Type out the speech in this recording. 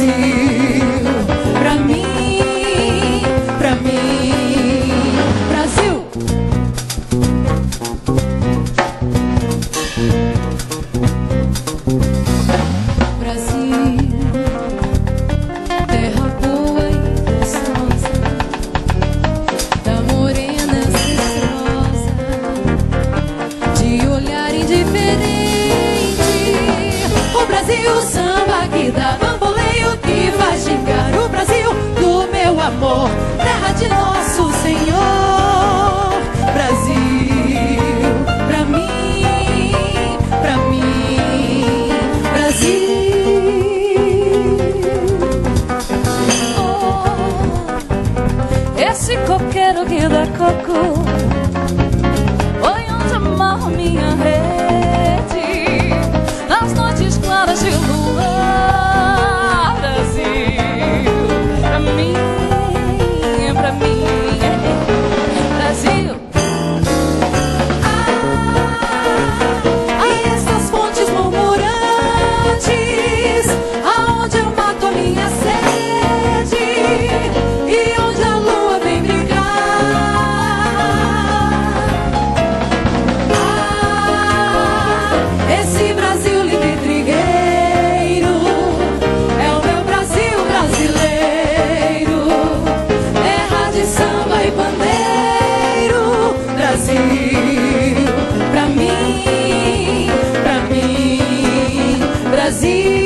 Brasil, pra mim, pra mim, Brasil. Brasil, terra boa e gostosa, da morena ancestrosa, de olhar indiferente. O Brasil, samba que dá bamboleio, que faz gingar. O Brasil do meu amor, terra de nosso Senhor. Brasil, pra mim, Brasil. Esse coqueiro que dá coco foi onde amarro minha rede nas noites claras de lua. Brasil, pra mim, Brasil. E essas fontes murmurantes, aonde eu mato a minha sede e onde a lua vem brilhar. Esse Brasil lindo e trigueiro é o meu Brasil brasileiro, terra de samba e pandeiro. Brasil, pra mim, Brasil.